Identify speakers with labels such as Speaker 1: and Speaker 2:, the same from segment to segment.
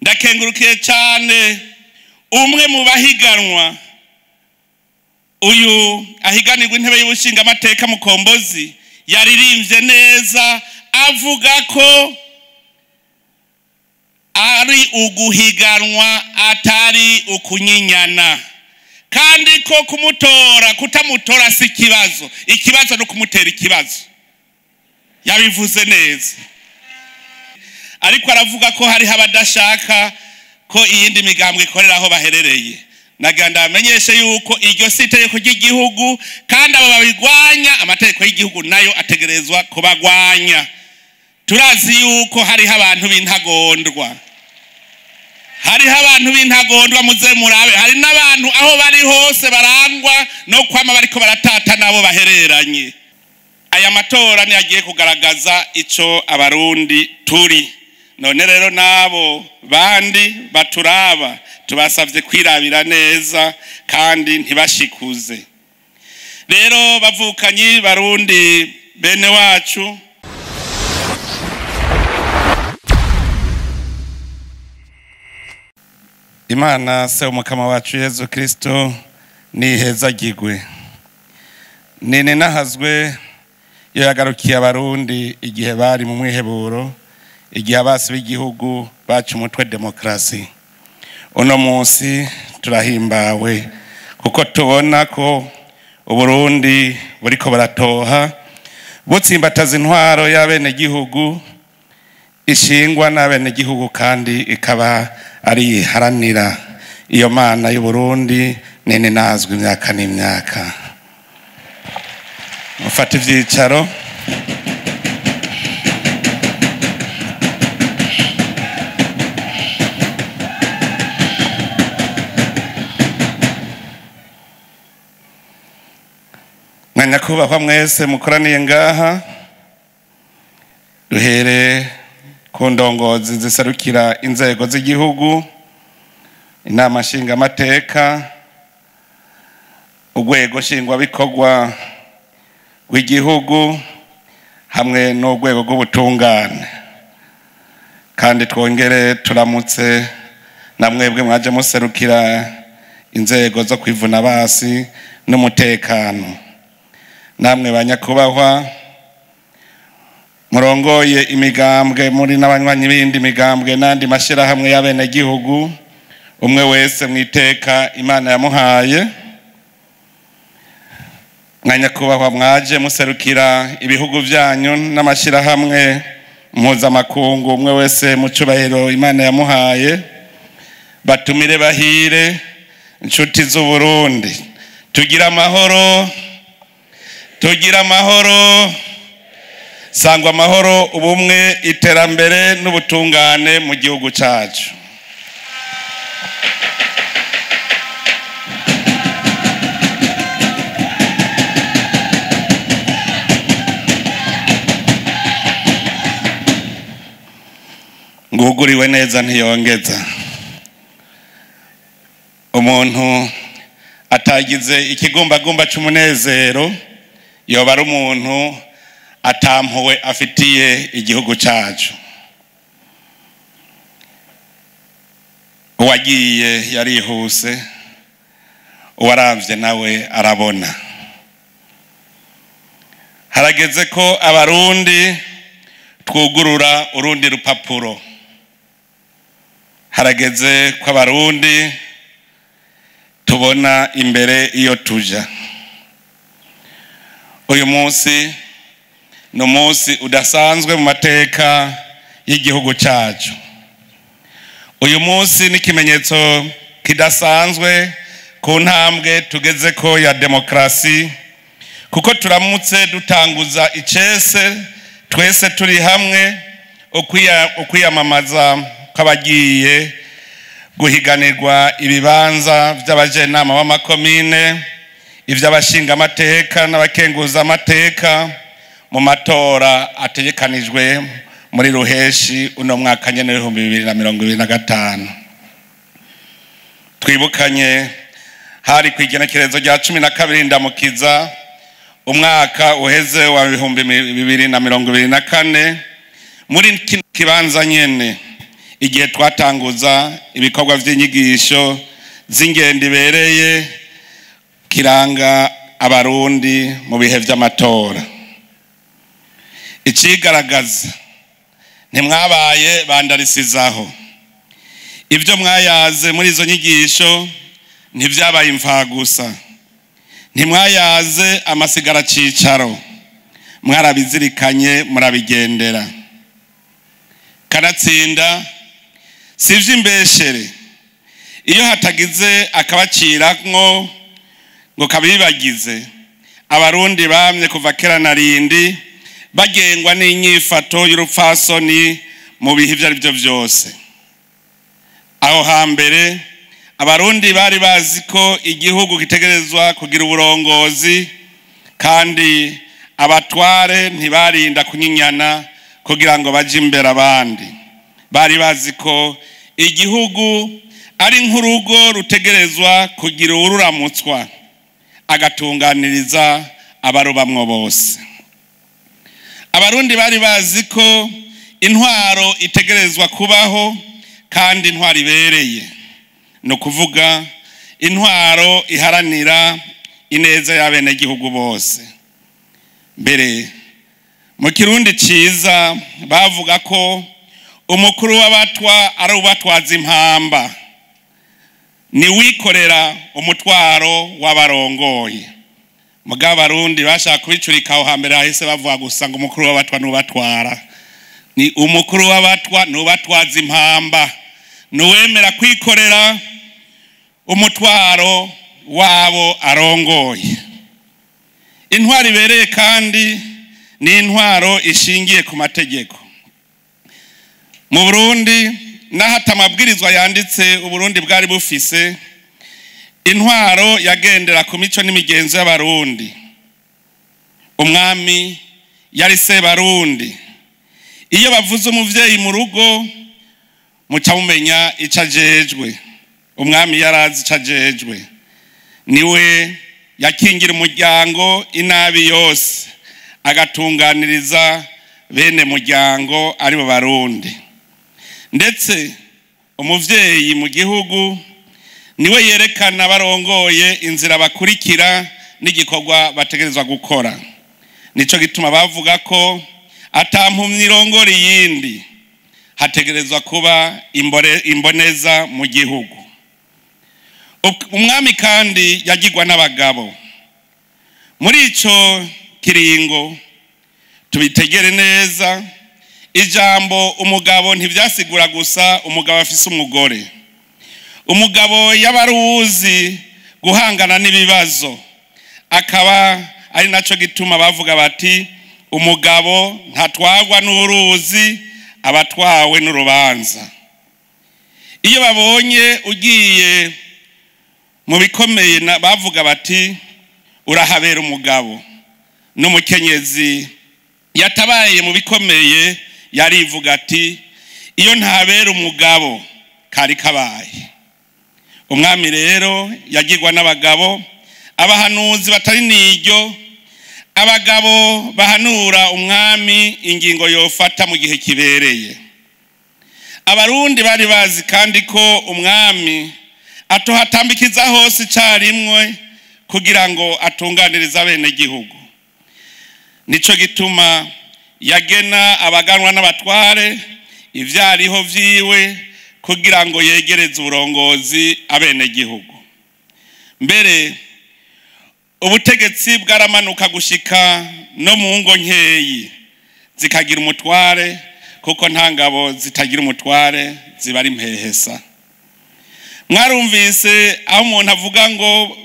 Speaker 1: ndakengurukiye cyane umwe mu bahiganwa uyu ahiganirwa intebe y'ubushinga amateka Mukombozi yaririmbye neza avuga ko ari uguhiganwa atari ukunyinyana kandi ko kumutora kutamutora si ikibazo no kumutera ikibazo yabivuze neza ariko aravuga ko hari abadashaka ko iyindi migambwe ikorera aho baherereye naganda amenyeshe yuko iryo siteko ry'igihugu kandi abo babigwanya amategeko y'igihugu nayo ategerezwa kubagwanya turazi yuko hari abantu b'intagondwa muze murabe hari n'abantu aho bari hose barangwa no kwama bariko baratata nabo bahereranye aya matora niyagiye kugaragaza ico abarundi turi none rero nabo bandi baturaba tubasavye kwirabira neza kandi ntibashikuze rero bavukanyi barundi bene wacu Imana se umukama wacu Yesu Kristo nihezagirwe nene nahazwe yo yagarukiye abarundi igihe bari mu mwiheburo igihe abasi b'igihugu bacu umutwe demokrasi uno munsi turahimbawe kuko tubona ko uburundi buriko baratoha butsimbataza intwaro y'abene gihugu ishingwa n'abene gihugu kandi ikaba ari haranira iyo mana y'uburundi nene nazwe imyaka n'imyaka mufata ivyicaro nyakubahwa mwese mukoraniye ngaha duhere ku ndongozi ziserukira inzego z'igihugu inama nshingamateka urwego nshingwabikorwa rw'igihugu hamwe n'urwego rw'ubutungane kandi twongere turamutse na mwebwe mwaje muserukira inzego zo kwivuna basi n'umutekano namwe banyakubahwa murongoye imigambwe muri n'abanywanyi bindi migambwe nandi mashira hamwe y'abene gihugu umwe wese mwiteka Imana yamuhaye mwanyakubahwa mwaje muserukira ibihugu byanyu n'amashira hamwe mpuzamakungu umwe wese mu cubahiro Imana yamuhaye batumire bahire inshuti z'Uburundi tugira amahoro sangwa amahoro ubumwe iterambere n'ubutungane mu gihugu cyacu nguguriwe neza ntiyongeza umuntu atagize ikigumbagumba cy'umunezero yoba ari umuntu atampuwe afitiye igihugu cyacu uwagiye yarihuse uwaravye nawe arabona harageze ko abarundi twugurura urundi rupapuro harageze ko abarundi tubona imbere iyo tuja uyu munsi no munsi udasanzwe mu mateka y'igihugu cyacu uyu munsi ni kimenyetso kidasanzwe ku ntambwe tugeze ko ya demokrasi kuko turamutse dutanguza icese twese turi hamwe ukwiyamamaza kw'abagiye guhiganirwa ibibanza by'abajenama b'amakomine ivy'abashinga amateka n'abakenguza amateka mu matora ategekanijwe muri ruheshi uno mwaka nyene 2025 twibukanye hari kwigenekerezo rya 12 ndamukiza umwaka uheze wa 2024 muri kibanza nyene igihe twatanguza ibikorwa by'inyigisho z'ingendo ibereye kiranga abarundi mu bihe by'amatora. Icigaragaza ntimwabaye bandarisizaho, ibyo mwayaze muri izo nyigisho ntivyabaye imfagusa, ntimwayaze amasigara cicaro, mwarabizirikanye murabigendera. Kanatsinda sivyo imbeshere, iyo hatagize akabaciramwo ngo kabibagize, abarundi bamye kuva kera na rindi bagengwa n'inyifato y'urupfasoni mu bihe ivyo ari byo vyose. Aho hambere abarundi bari bazi ko igihugu gitegerezwa kugira uburongozi, kandi abatware ntibarinda kunyinyana kugira ngo baje imbere abandi. Bari bazi ko igihugu ari nk'urugo rutegerezwa kugira ururamutswa agatunganiriza abarubamwo bose. Abarundi bari bazi ko intwaro itegerezwa kubaho, kandi intwaro ibereye, no kuvuga intwaro iharanira ineza y'abenegihugu bose. Mbere mu Kirundi ciza bavuga ko umukuru w'abatwa ari ubatwaza impamba, ni wikorera umutwaro w'abarongoye. Mugabo abarundi bashaka kubicurika aho hambere hahise bavuga gusa ngo umukuru w'abatwa nubatwara. Ni umukuru w'abatwa nubatwaza impamba, nuwemera kwikorera umutwaro wabo arongoye. Intwaro ibereye kandi ni intwaro ishingiye ku mategeko. Mu Burundi nahata amabwirizwa yanditse Uburundi bwari bufise, intwaro yagendera ku mico n'imigenzo y'abarundi. Umwami yari se barundi. Iyo bavuze umuvyeyi mu rugo muca mumenya ico ajejwe. Umwami yarazi ico ajejwe, niwe yakingira umuryango inabi yose, agatunganiriza bene muryango ari bo barundi. Ndetse umuvyeyi mu gihugu niwe yerekana barongoye inzira bakurikira n'igikorwa bategerezwa gukora. Nico gituma bavuga ko atampumyi irongora iyindi, hategerezwa kuba imboneza mu gihugu. Umwami kandi yagirwa n'abagabo. Muri ico kiringo tubitegere neza, ijambo umugabo ntivyasigura gusa umugabo afise umugore. Umugabo yabaruzi guhangana n'ibibazo, akaba ari naco gituma bavuga bati umugabo ntatwagwa n'uruzi, abatwawe n'urubanza. Iyo babonye ugiye mu bikomeye bavuga bati urahabera umugabo. N'umukenyezi yatabaye mu bikomeye yarivuga ati iyo ntabera umugabo kari kabaye. Umwami rero yagirwa n'abagabo, abahanuzi batari niryo, abagabo bahanura umwami ingingo yofata mu gihe kibereye. Abarundi bari bazi kandi ko umwami atohatambikiza hose icarimwe kugira ngo atunganirize abenegihugu. Nico gituma yagena abaganwa n'abatware ivyariho vyiwe kugira ngo yegereze uburongozi abenegihugu. Mbere ubutegetsi bwaramanuka gushika no mu ngo nkeyi zikagira umutware, kuko nta ngabo zitagira umutware ziba ari impehesa. Mwarumvise aho umuntu avuga ngo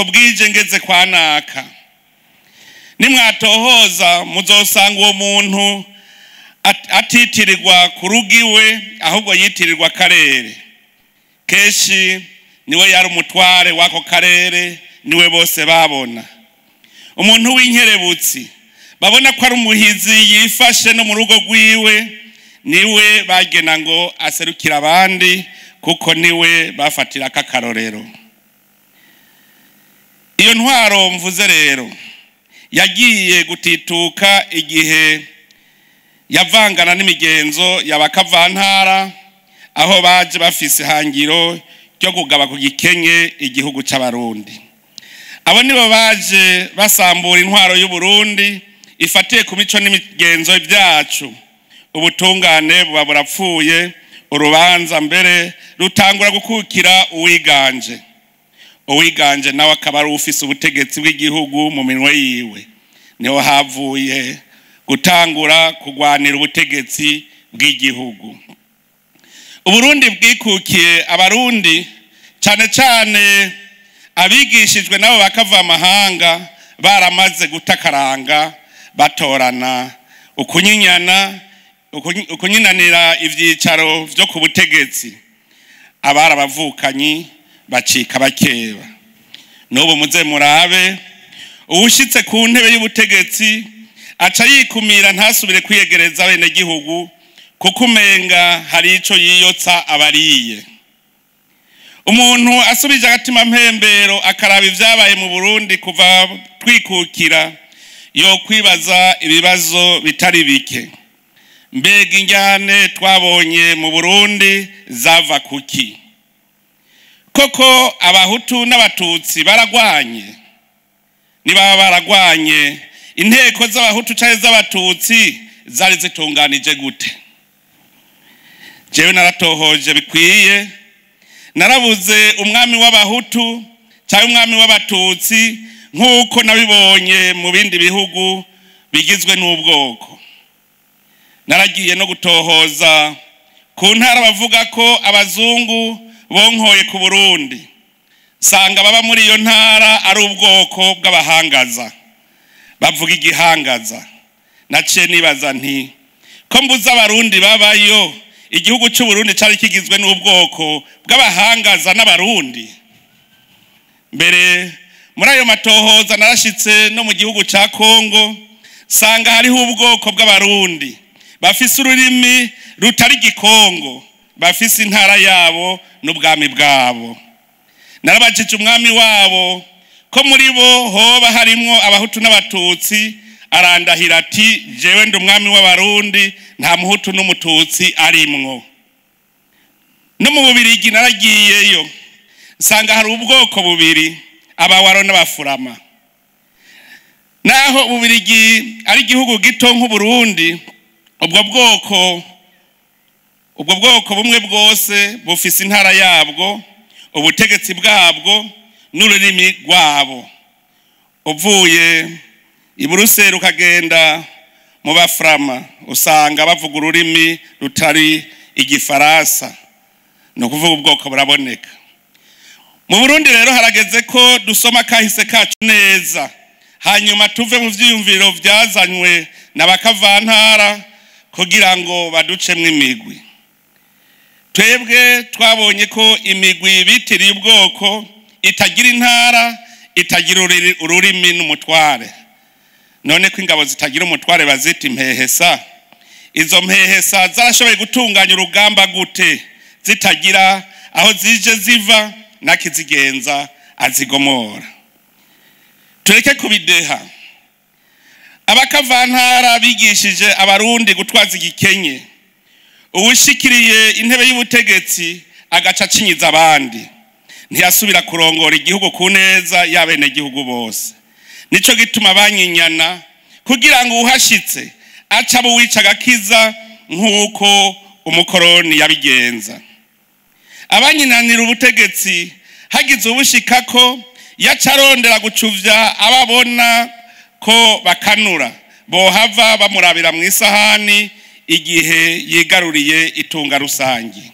Speaker 1: bwije ngeze kwa naka. Nimwatohoza muzosanga uwo muntu atitirirwa ku rugiwe, ahubwo yitirirwa karere. Keshi niwe yari umutware wako karere, niwe bose babona. Umuntu w'inkerebutsi babona ko ari umuhizi yifashe no mu rugo rwiwe, niwe bagena ngo aserukira abandi, kuko niwe bafatira akakarorero. Iyo ntwaro mvuze rero yagiye gutituka igihe yavangana n'imigenzo y'abakavantara aho baje bafise hangiro ryo kugaba ku gikenye igihugu c'abarundi. Abo nibo baje basambura intwaro y'u Burundi ifatiye ku mico n'imigenzo byacu. Ubutungane buba burapfuye, urubanza mbere rutangura gukukira uwiganje nawe akaba ari ufise ubutegetsi bw'igihugu mu minwe yiwe. Niho havuye gutangura kugwanira ubutegetsi bw'igihugu. Uburundi bwikukiye abarundi cyane cyane abigishijwe nabo bakava amahanga baramaze gutakaranga batorana ukunyinanira ivyicaro vyo ku butegetsi. Abari abavukanyi bacika bakeba. N'ubu muze murabe uwushitse ku ntebe y'ubutegetsi aca yikumira ntasubire kwiyegereza bene gihugu kuko umenga hari ico yiyotsa abariye. Umuntu asubije agatima mpembero akaraba ivyabaye mu Burundi kuva twikukira yo kwibaza ibibazo bitari bike. Mbega injyane twabonye mu Burundi zava kuki? Koko abahutu n'abatutsi baragwanye? Niba baragwanye, inteko z'abahutu canke z'abatutsi zari zitunganije gute? Jewe naratohoje bikwiye, narabuze umwami w'abahutu cyangwa umwami w'abatutsi nk'uko nabibonye mu bindi bihugu bigizwe n'ubwoko. Naragiye no gutohoza ku ntara bavuga ko abazungu bonkoye ku Burundi, sanga baba muri iyo ntara ari ubwoko bw'abahangaza, bavuga igihangaza. Naciye nibaza nti ko mbuza abarundi babayo, igihugu cy'u Burundi cyari kigizwe n'ubwoko bw'abahangaza n'abarundi. Mbere muri ayo matohoza narashitse no mu gihugu ca Kongo, sanga hariho ubwoko bw'abarundi bafise ururimi rutari gikongo, bafise intara yabo n'ubwami bwabo. Narabajije umwami wabo ko muri bo hoba harimwo abahutu n'abatutsi, arandahira ati jewe ndi umwami w'abarundi, nta muhutu n'umututsi arimwo. No mu Bubirigi naragiyeyo, sanga hari ubwoko bubiri, abawaro n'abafurama. Naho Bubirigi ari igihugu gito nk'u Burundi, ubwo bwoko bumwe bwose bufise intara yabwo, ubutegetsi bwabwo n'ururimi rwabo. Uvuye i Buruseli ukagenda mu Baframa usanga bavuga ururimi rutari igifaransa, no kuvuga ubwoko buraboneka. Mu Burundi rero harageze ko dusoma kahise kacu neza, hanyuma tuve mu vyiyumviro vyazanywe n'abakavantara kugira ngo baducemwe imigwi. Twebwe twabonye ko imigwi bitiriye ubwoko itagira intara, itagira ururimi n'umutware. None ko ingabo zitagira umutware bazita impehesa, izo mpehesa zarashoboye gutunganya urugamba gute zitagira aho zije ziva nakizigenza azigomora? Tureke kubideha. Abakavantara bigishije abarundi gutwaza igikenye, uwushikiriye intebe y'ubutegetsi agaca cinyiza abandi, ntiyasubira kurongora igihugu ku neza y'abene gihugu bose. Nico gituma banyinyana kugira ngo uhashitse aca buwica agakiza nk'uko umukoroni yabigenza. Abanyinanira ubutegetsi hagize ubushikako yacarondera gucuvya ababona ko bakanura, bohava bamurabira mu isahani igihe yigaruriye itunga rusangi.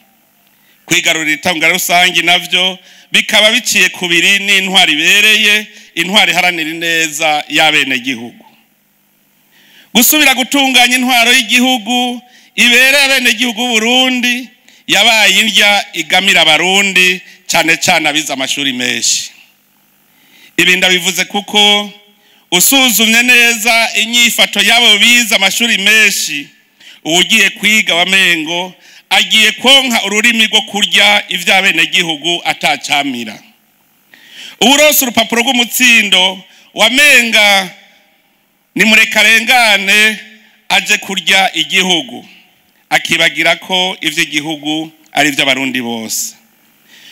Speaker 1: Kwigarurira itunga rusangi navyo bikaba biciye kubiri n'intwari bereye, intwari haranira neza y'abene gihugu. Gusubira gutunganya intwaro y'igihugu ibereye abene gihugu Burundi yabaye indya igamira abarundi cyane cyane abize amashuri menshi. Ibi ndabivuze kuko usuzumye neza inyifato yabo bize amashuri menshi, ugiye kwiga wamengo agiye konka ururimi rwo kurya ivy'abene gihugu atacamira. Uburonse urupapuro rw'umutsindo wamenga ni murekarengane aje kurya igihugu, akibagira ko ivy'igihugu ari vy'abarundi bose.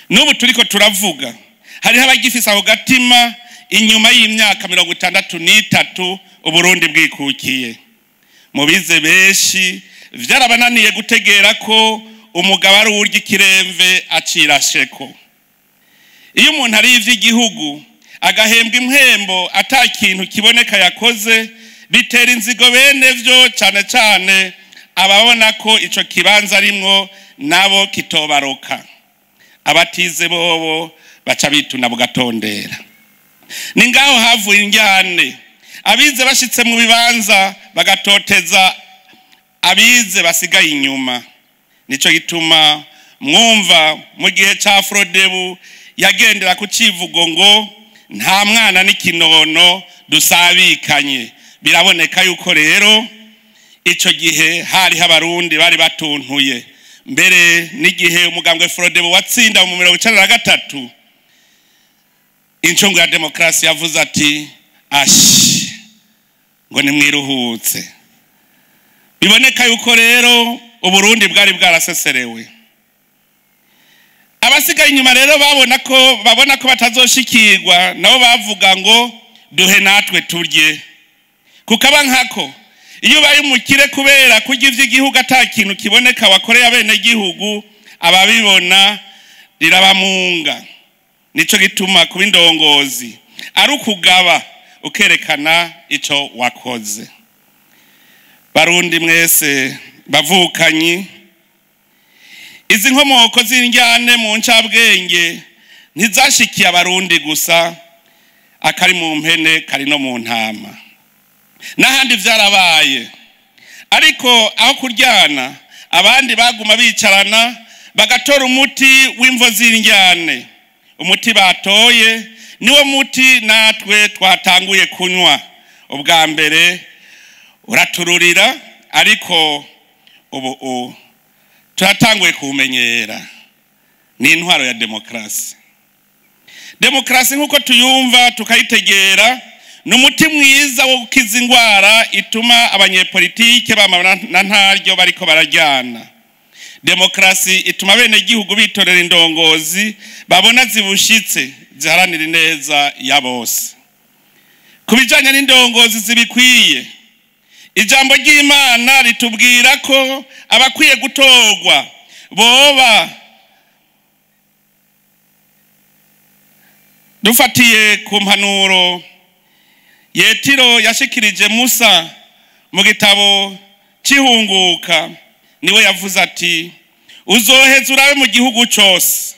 Speaker 1: N'ubu turiko turavuga hariho abagifise aho gatima inyuma y'imyaka 63 Uburundi bwikukiye. Mubize benshi vyarabananiye gutegera ko umugabo ari urya ikiremve acira sheko. Iyo umuntu ari ivy'igihugu agahembwa impembo ata kintu kiboneka yakoze bitera inzigo bene vyo cane cane ababona ko ico kibanza arimwo nabo kitobaroka. Abatize bobo baca bituna bugatondera. Ni ngaho havuye injyane. Abize bashitse mu bibanza bagatoteza abize basigaye inyuma. Nico gituma mwumva mu gihe ca Frodebu yagendera ku civugo ngo nta mwana n'ikinono dusabikanye. Biraboneka yuko rero ico gihe hari abarundi bari batuntuye. Mbere n'igihe umugambwe Frodebu watsinda mu 1993 incungu ya demokrasi yavuze ati ashi ngo nimwiruhutse. Biboneka yuko rero Uburundi bwari bwaraseserewe. Abasigaye inyuma rero babona ko batazoshikirwa nabo bavuga ngo duhe natwe turye. Kukaba nkako iyo baye umukire kubera kurya ivy'igihugu ata kintu kiboneka wakoreye abene gihugu ababibona rirabamunga. Nico gituma kuba indongozi ari ukugaba ukerekana ico wakoze. Barundi mwese bavukanyi, izi nkomoko z'injyane mu ncabwenge ntizashikiye abarundi gusa, akari mu mpene kari no mu ntama n'ahandi vyarabaye. Ariko aho kuryana abandi baguma bicarana bagatora umuti w'imvo z'injyane. Umuti batoye niwo muti natwe twatanguye kunywa. Ubwa mbere uratururira ariko ubu turatanguye kumenyera. Ni intwaro ya demokrasi. Demokrasi nkuko tuyumva tukayitegera n'umuti mwiza wo gukiza ingwara ituma abanyepolitike bamana ntaryo bariko barajyana. Demokrasi ituma bene gihugu bitorera indongozi babona zibushitse ziharanira neza ya bose. Kubijanye n'indongozi zibikwiye, ijambo ry'Imana ritubwira ko abakwiye gutorwa boba dufatiye ku mpanuro Yetiro yashikirije Musa mu gitabo c'ihunguka. Niwe yavuze ati uzoheza urabe mu gihugu cyose.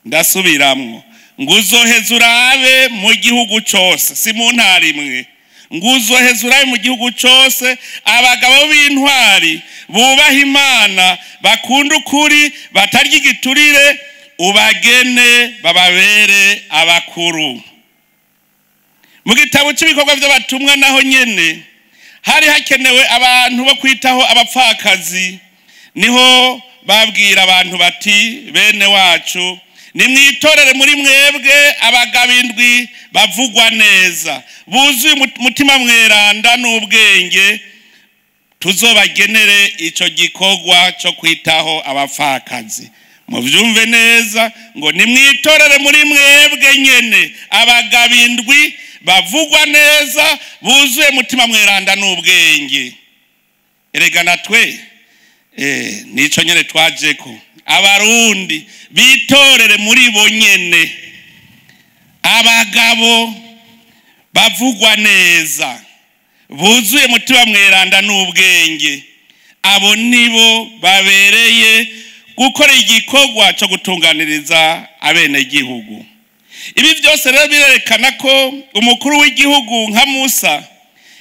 Speaker 1: Ndasubiramwo ngo uzoheza urabe mu gihugu cyose, si mu ntara imwe. Ngo uzoheza urabe mu gihugu cyose abagabo b'intwari bubaha Imana bakunda ukuri batarya igiturire ubagene bababere abakuru. Mu gitabo cy'ibikorwa by'abatumwa naho nyene hari hakenewe abantu bo kwitaho abapfakazi. Niho babwira abantu bati bene wacu nimwitorere muri mwebwe abagabo 7 bavugwa neza buzuye umutima mweranda n'ubwenge tuzobagenere ico gikorwa cyo kwitaho abapfakazi. Muvyumve neza ngo nimwitorere muri mwebwe nyene abagabo 7 bavugwa neza buzuye umutima mweranda n'ubwenge. Erega natwe nico nyene twajeko abarundi bitorere muri bo nyene abagabo bavugwa neza buzuye umutima mweranda n'ubwenge. Abo nibo babereye gukora igikorwa cyo gutunganiriza abene gihugu. Ibi byose rero birerekana ko umukuru w'igihugu nka Musa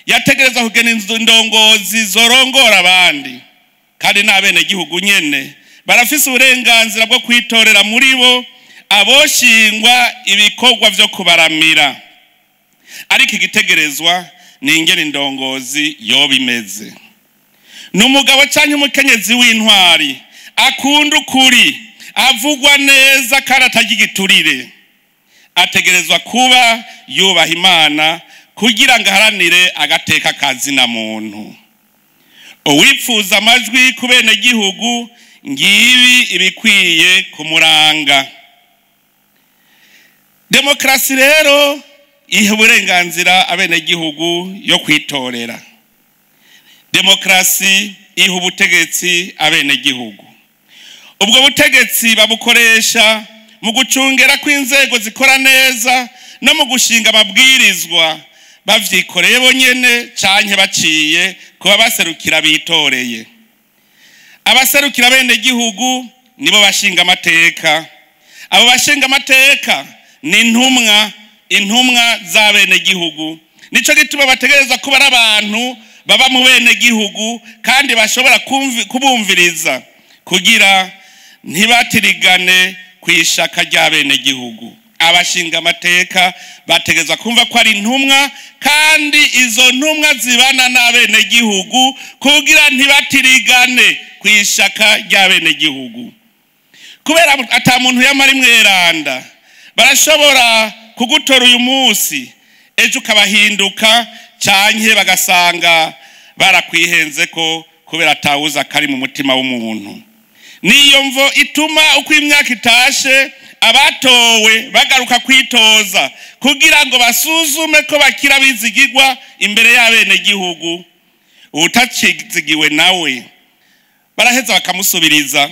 Speaker 1: yategereza kugena indongozi zorongora abandi, kandi n'abene gihugu nyene barafise uburenganzira bwo kwitorera muri bo aboshingwa ibikorwa vyo kubaramira. Ariko igitegerezwa ni ingene indongozi yoba imeze. N'umugabo canke umukenyezi w'intwari akunda ukuri avugwa neza kandi atagira igiturire, ategerezwa kuba yubaha Imana kugira ngo aharanire agateka kazi na muntu. Uwipfuza amajwi ku bene gihugu ngibi ibikwiye kumuranga. Demokarasi rero iha uburenganzira abenegihugu yo kwitorera. Demokarasi iha ubutegetsi abenegihugu. Ubwo butegetsi babukoresha mu gucungera kw'inzego zikora neza no mu gushinga amabwirizwa bavyikoreye bonyene canke baciye kuba baserukira bitoreye. Abaserukira abenegihugu nibo bashinga amateka. Abo bashinga amateka ni intumwa z'abenegihugu. Nico gituma bategereza kuba ari abantu baba mu benegihugu kandi bashobora kubumviriza kugira ntibatirigane kwishaka ry'abenegihugu. Abashinga amateka bategereza kumva ko ari intumwa kandi izo ntumwa zibana n'abenegihugu kugira ntibatirigane kwishaka ry'abenegihugu. Kubera ata muntu yamara imweranda barashobora kugutora uyu munsi ejo ukabahinduka canke bagasanga barakwihenze ko kubera atawuza kari mu mutima w'umuntu. Niyo mvo ituma uko imyaka itashe abatowe bagaruka kwitoza kugira ngo basuzume ko bakira bizigirwa imbere y'abenegihugu. Utacizigiwe nawe baraheza bakamusubiriza.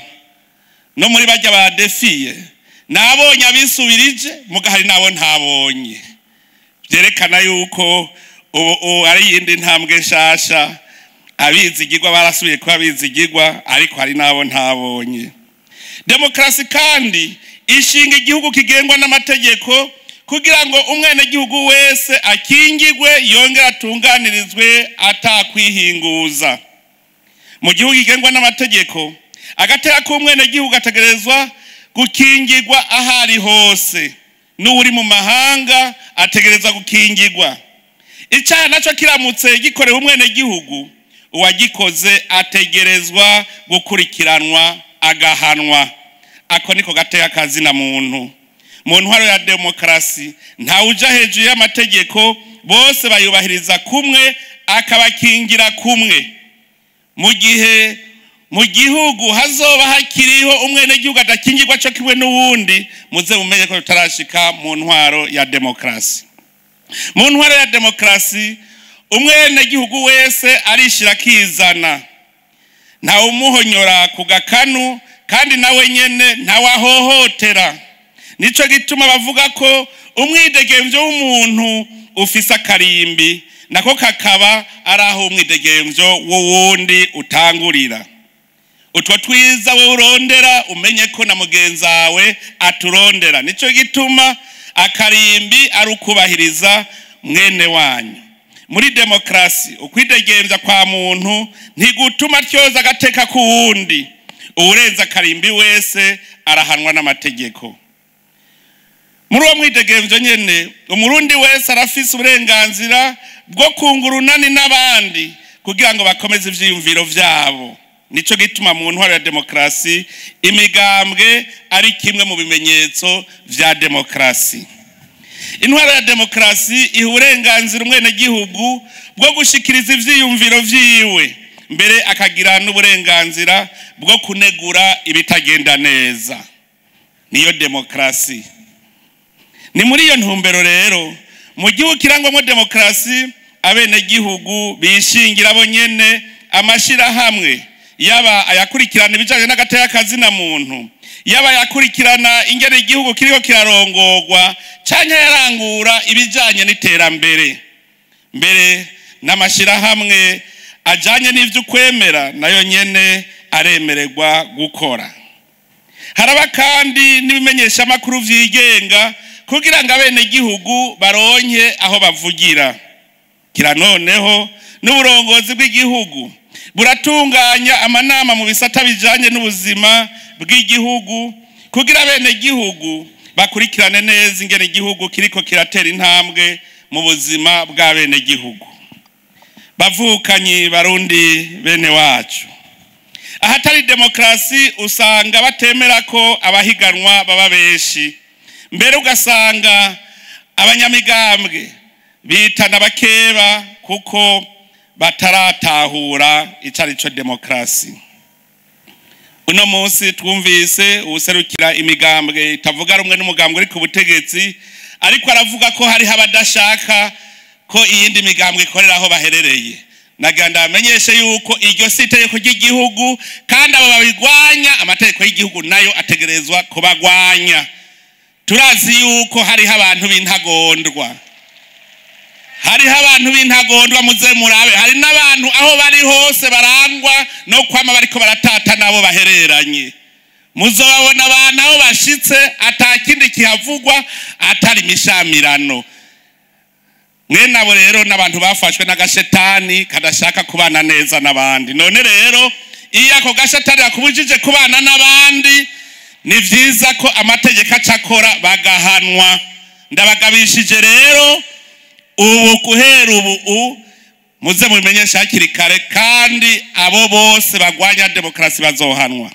Speaker 1: No muri bajya ba defiye nabonye abisubirije mugahari nabo ntabonye. Byerekana yuko ari yindi ntambwe nshasha. Abizigirwa barasubiye kuba abizigirwa ariko hari nabo ntabonye. Demokarasi kandi ishinga igihugu kigengwa n'amategeko kugira ngo umwenegihugu wese akingirwe yongera atunganirizwe atakwihinguza. Mu gihugu kigengwa n'amategeko agateka k'umwenegihugu ategerezwa gukingirwa ahari hose. N'uri mu mahanga ategerezwa gukingirwa. Icyaha naco kiramutse gikorewe umwenegihugu uwagikoze ategerezwa gukurikiranwa agahanwa. Ako niko gateka kazina muntu. Mu ntwaro ya demokarasi nta uja hejuru y'amategeko, bose bayubahiriza kumwe akabakingira kumwe. Mu gihe mu gihugu hazoba hakiriho umwenegihugu adakingirwa cyo kimwe n'uwundi, muze mumenye ko tutarashika mu ntwaro ya demokarasi. Mu ntwaro ya demokarasi umwenegihugu wese arishira kizana, nta umuhonyora ku gakanu kandi nawe nyene ntawahohotera. Nico gituma bavuga ko umwidegemvyo w'umuntu ufise akarimbi nako kakaba araho umwidegemvyo w'uwundi utangurira. Utwo twiza we urondera umenye ko na mugenzawe aturondera. Nico gituma akarimbi ari ukubahiriza mwene wanyu. Muri demokarasi ukwidegemvya kwa muntu ntigutuma tyoza agateka ku wundi. Urenza akarimbi wese arahanwa n'amategeko. Muri uwo mwidegemvyo nyene umurundi wese arafise uburenganzira bwo kungurunani n'abandi kugira ngo bakomeze ivyiyumviro vyabo. Nico gituma mu ntwaro ya demokarasi imigambwe ari kimwe mu bimenyetso vya demokarasi. Intwaro ya demokarasi iha uburenganzira umwenegihugu bwo gushikiriza ivyiyumviro vyiwe, mbere akagira n'uburenganzira bwo kunegura ibitagenda neza. Niyo demokarasi. Ni muri iyo ntumbero rero mu gihugu kirangwamo demokarasi abenegihugu bishingira bo nyene amashirahamwe, yaba ayakurikirana ibijanye n'agateka kazina muntu, yaba yakurikirana ingene igihugu kiriko kirarongorwa canke yarangura ibijanye n'iterambere. Mbere n'amashirahamwe ajanye n'ivyo kwemera nayo nyene aremererwa gukora. Haraba kandi n'ibimenyesha makuru vyigenga kugira ngo abenegihugu baronke aho bavugira. Kira noneho n'uburongozi bw'igihugu buratunganya amanama mu bisata bijanye n'ubuzima bw'igihugu kugira abenegihugu bakurikirane neza ingene igihugu kiriko kiratera intambwe mu buzima bw'abenegihugu. Bavukanyi barundi bene wacu, ahatari demokarasi usanga batemera ko abahiganwa baba benshi, mbere ugasanga abanyamigambwe bitana bakeba kuko bataratahura icarico demokarasi. uno munsi twumvise userukira imigambwe itavuga rumwe n'umugambwe uri ku butegetsi ariko aravuga ko hari abadashaka ko iyindi migambwe ikorera aho baherereye. Naganda amenyeshe yuko iryo si itegeko ry'igihugu kandi abo babigwanya amategeko y'igihugu nayo ategerezwa kubagwanya. Turazi yuko hariho abantu b'intagondwa, muze murabe, hari n'abantu aho bari hose barangwa no kwama bariko baratata nabo bahereranye. Muzobabona abantu aho bashitse atakindi kihavugwa atari mishamirano. Mwene abo rero n'abantu bafashwe n'agashetani kadashaka kubana neza n'abandi. None rero iyo ako gashetani yakubujije kubana n'abandi, ni vyiza ko amategeko acakora bagahanwa. Ndabagabishije rero ubu guhera ubu muze mubimenyesha hakiri kare, kandi abo bose bagwanya demokarasi bazohanwa.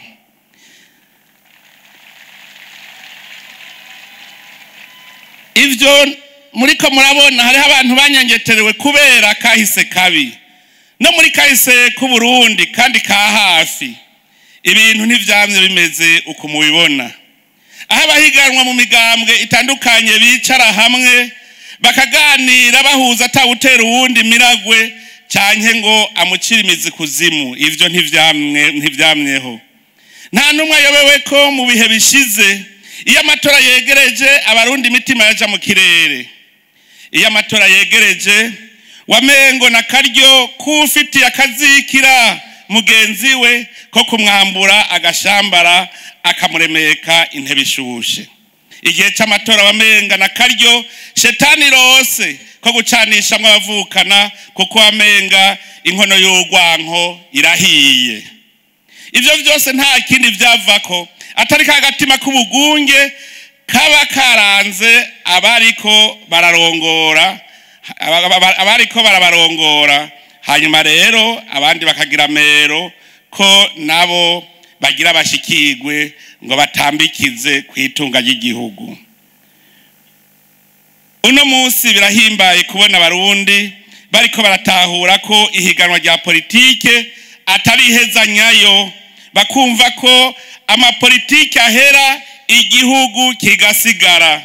Speaker 1: Ivyo muriko murabona hariho abantu banyangeterewe kubera kahise kabi no muri kahise ku Burundi kandi ka hafi. Ibintu ntivyamye bimeze uko mubibona, aho abahiganwa mu migambwe itandukanye bicara hamwe bakaganira bahuza atawutera uwundi miragwe canke ngo amucira imizi kuzimu. Ivyo ntivyamyeho. Nta numwe ayobewe ko mu bihe bishize iyo amatora yegereje abarundi imitima yaja mu kirere. Iyo amatora yegereje wamengo na karyo kufitiye akazikira mugenzi we ko kumwambura agashambara akamuremeka intebe ishushe. Igihe c'amatora wamenga na karyo shetani rose ko gucanishamwe abavukana kuko wamenga inkono y'urwanko irahiye. Ivyo vyose nta kindi vyavako atari kagatima k'ubugunge kaba karanze abariko barabarongora, hanyuma rero abandi bakagira mero ko nabo bagira bashikigwe ngo batambikize kwitunga ry'igihugu. Uno munsi birahimbaye kubona abarundi bariko baratahura ko ihiganwa rya politike atari ihezanyayo, bakumva ko amapolitike ahera igihugu kigasigara.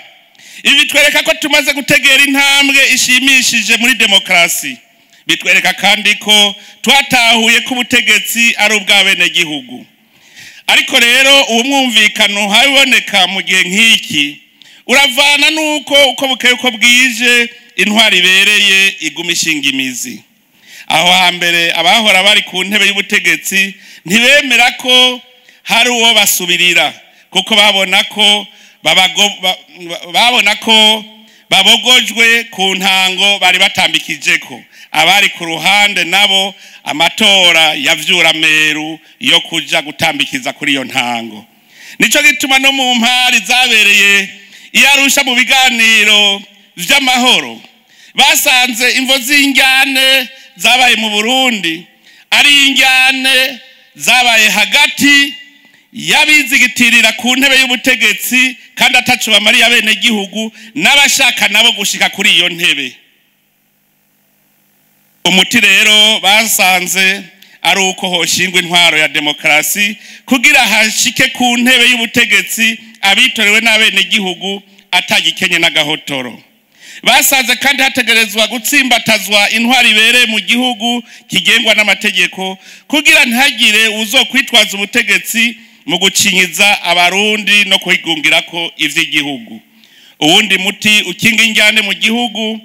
Speaker 1: Ibi bitwereka ko tumaze gutegera intambwe ishimishije muri demokarasi. Bitwereka kandi ko twatahuye ko ubutegetsi ari ubw'abene gihugu. Ariko rero uwo mwumvikano haboneka mu gihe nk'iki uravana nuko uko bukeye uko bwije intwari ibereye iguma ishinga imizi. Aho hambere abahora bari ku ntebe y'ubutegetsi ntibemera ko hari uwo basubirira kuko babona ko babogojwe ku ntango bari batambikijeko. Abari ku ruhande nabo amatora yavyura meru yo kuja gutambikiza kuri iyo ntango. Nico gituma no mu mpari zabereye iyarusha mu biganiro vy'amahoro basanze imvo z'injyane zabaye mu Burundi ari injyane zabaye hagati yabizigitirira ku ntebe y'ubutegetsi kandi atacu bamariya bene gihugu n'abashaka nabo gushika kuri iyo ntebe. Umuti rero basanze ari uko hoshingwa intwaro ya demokarasi kugira hashike ku ntebe y'ubutegetsi abitorewe n'abene gihugu atagikenye n'agahotoro. Basanze kandi hategerezwa gutsimbatazwa intwari ibereye mu gihugu kigengwa n'amategeko kugira ntihagire uzokwitwaza ubutegetsi mu gucinyiza abarundi no kuhigungira ko ivy'igihugu. Uwundi muti ukinga injyane mu gihugu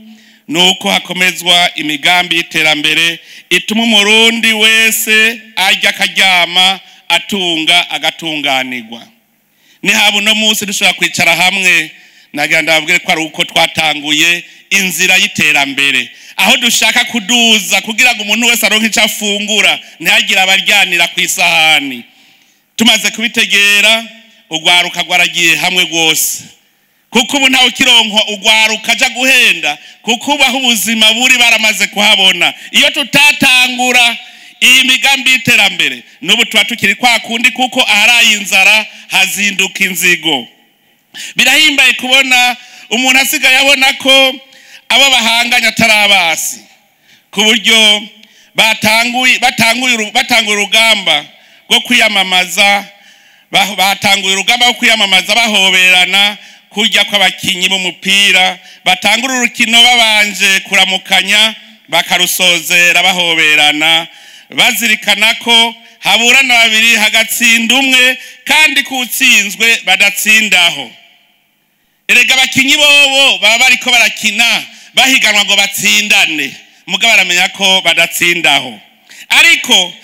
Speaker 1: nuko hakomezwa imigambi y'iterambere ituma umurundi wese ajya akaryama atunga agatunganirwa. Ni haba uno munsi dushobora kwicara hamwe nagira ndababwire ko ari uko twatanguye inzira y'iterambere aho dushaka kuduza kugira ngo umuntu wese aronke icyo afungura ntihagire abaryanira ku isahani. Tumaze kubitegera ugwaruka gwaragiye hamwe rwose kuko ubu ntawe kironko ugwaruka aja guhenda kuko ubaho ubuzima buri baramaze kuhabona. Iyo tutatangura iyi migambi y'iterambere n'ubu tuba tukiri kwa kundi kuko aharaye inzara hazinduka inzigo. Birahimbaye kubona umuntu asigaye abona ko abo bahanganya atarabasi ku buryo batanguye urugamba rwo kwiyamamaza batanguye urugamba rwo kwiyamamaza bahoberana kujya kw'abakinyi b'umupira, batangura urukino babanje kuramukanya bakarusozera bahoberana bazirikana ko haburana babiri hagatsinda umwe kandi kutsinzwe badatsindaho. Erega abakinyi bobo baba bariko barakina bahiganwa ngo batsindane, mugabo baramenya ko badatsindaho. Ariko